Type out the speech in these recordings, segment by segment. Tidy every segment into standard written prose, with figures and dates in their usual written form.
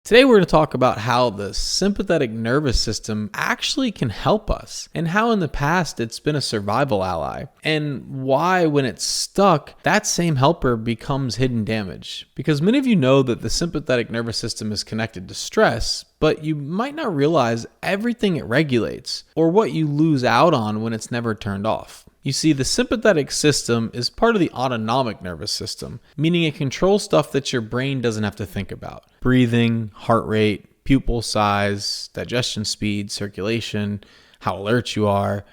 Today we're going to talk about how the sympathetic nervous system actually can help us and how in the past it's been a survival ally, and why when it's stuck, that same helper becomes hidden damage. Because many of you know that the sympathetic nervous system is connected to stress, but you might not realize everything it regulates or what you lose out on when it's never turned off. You see, the sympathetic system is part of the autonomic nervous system, meaning it controls stuff that your brain doesn't have to think about. Breathing, heart rate, pupil size, digestion speed, circulation, how alert you are,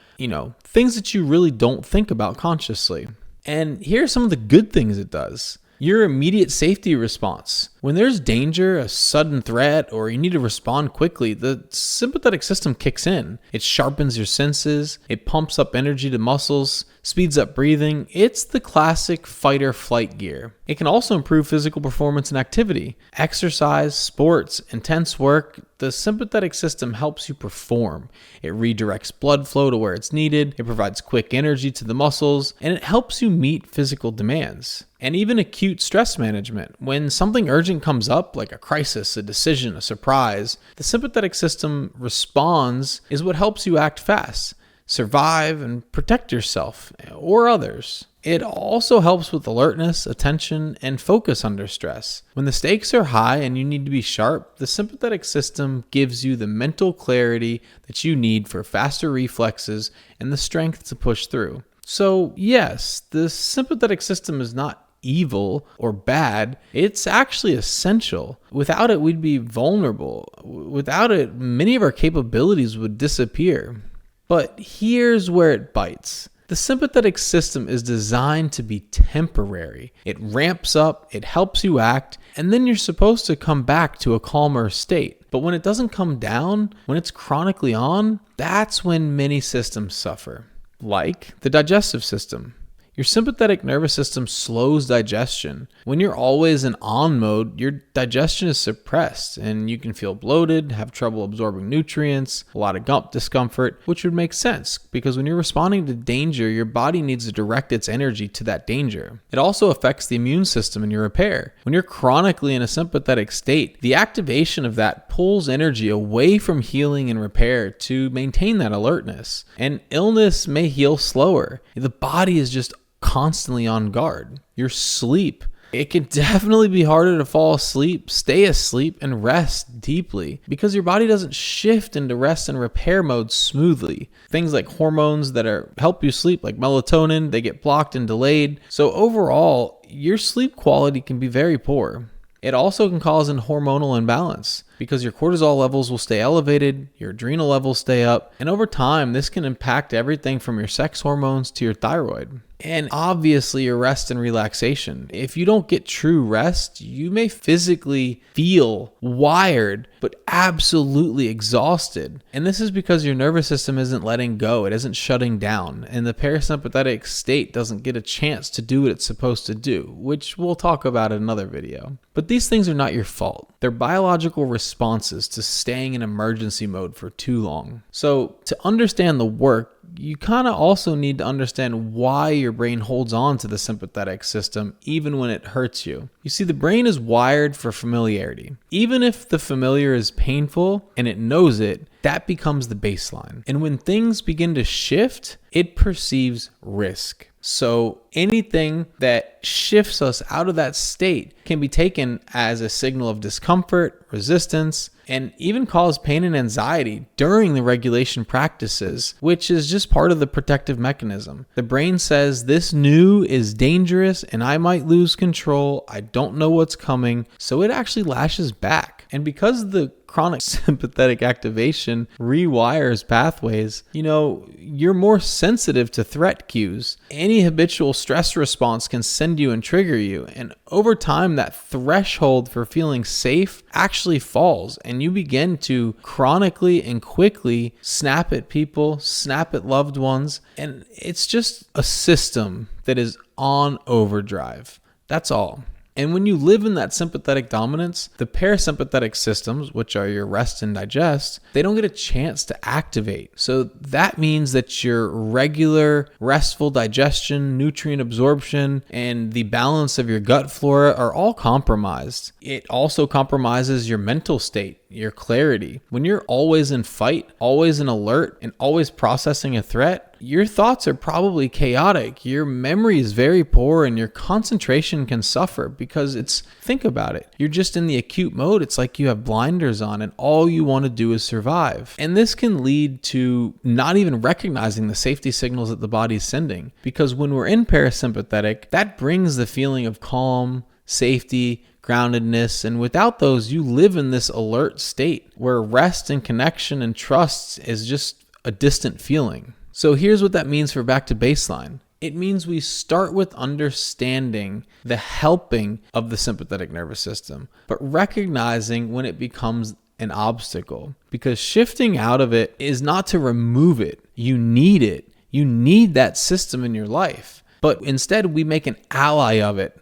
things that you really don't think about consciously. And here are some of the good things it does. Your immediate safety response. When there's danger, a sudden threat, or you need to respond quickly, the sympathetic system kicks in. It sharpens your senses, it pumps up energy to muscles, speeds up breathing. It's the classic fight or flight gear. It can also improve physical performance and activity. Exercise, sports, intense work, the sympathetic system helps you perform. It redirects blood flow to where it's needed, it provides quick energy to the muscles, and it helps you meet physical demands. And even acute stress management. When something urgent comes up, like a crisis, a decision, a surprise, the sympathetic system responds is what helps you act fast, survive, and protect yourself or others. It also helps with alertness, attention, and focus under stress. When the stakes are high and you need to be sharp, the sympathetic system gives you the mental clarity that you need for faster reflexes and the strength to push through. So yes, the sympathetic system is not evil or bad. It's actually essential. Without it, we'd be vulnerable. Without it, many of our capabilities would disappear. But here's where it bites. The sympathetic system is designed to be temporary. It ramps up, it helps you act, and then you're supposed to come back to a calmer state. But when it doesn't come down, when it's chronically on, that's when many systems suffer. Like the digestive system. Your sympathetic nervous system slows digestion. When you're always in on mode, your digestion is suppressed and you can feel bloated, have trouble absorbing nutrients, a lot of gut discomfort, which would make sense because when you're responding to danger, your body needs to direct its energy to that danger. It also affects the immune system and your repair. When you're chronically in a sympathetic state, the activation of that pulls energy away from healing and repair to maintain that alertness. And illness may heal slower. The body is just constantly on guard. Your sleep. It can definitely be harder to fall asleep, stay asleep, and rest deeply because your body doesn't shift into rest and repair mode smoothly. Things like hormones that help you sleep, like melatonin, they get blocked and delayed. So overall, your sleep quality can be very poor. It also can cause a hormonal imbalance because your cortisol levels will stay elevated, your adrenal levels stay up, and over time, this can impact everything from your sex hormones to your thyroid. And obviously your rest and relaxation. If you don't get true rest, you may physically feel wired, but absolutely exhausted. And this is because your nervous system isn't letting go. It isn't shutting down. And the parasympathetic state doesn't get a chance to do what it's supposed to do, which we'll talk about in another video. But these things are not your fault. They're biological responses to staying in emergency mode for too long. So to understand the work, you kind of also need to understand why your brain holds on to the sympathetic system even when it hurts you. You see, the brain is wired for familiarity. Even if the familiar is painful and it knows it, that becomes the baseline. And when things begin to shift, it perceives risk. So anything that shifts us out of that state can be taken as a signal of discomfort, resistance, and even cause pain and anxiety during the regulation practices, which is just part of the protective mechanism. The brain says this new is dangerous and I might lose control. I don't know what's coming. So it actually lashes back. And because the chronic sympathetic activation rewires pathways, you're more sensitive to threat cues. Any habitual stress response can send you and trigger you. And over time, that threshold for feeling safe actually falls and you begin to chronically and quickly snap at people, snap at loved ones. And it's just a system that is on overdrive. That's all. And when you live in that sympathetic dominance, the parasympathetic systems, which are your rest and digest, they don't get a chance to activate. So that means that your regular restful digestion, nutrient absorption, and the balance of your gut flora are all compromised. It also compromises your mental state, your clarity. When you're always in fight, always in alert, and always processing a threat, your thoughts are probably chaotic. Your memory is very poor and your concentration can suffer because think about it. You're just in the acute mode. It's like you have blinders on and all you want to do is survive. And this can lead to not even recognizing the safety signals that the body's sending, because when we're in parasympathetic, that brings the feeling of calm, safety, groundedness, and without those, you live in this alert state where rest and connection and trust is just a distant feeling. So here's what that means for back to baseline. It means we start with understanding the helping of the sympathetic nervous system, but recognizing when it becomes an obstacle, because shifting out of it is not to remove it. You need it. You need that system in your life. But instead, we make an ally of it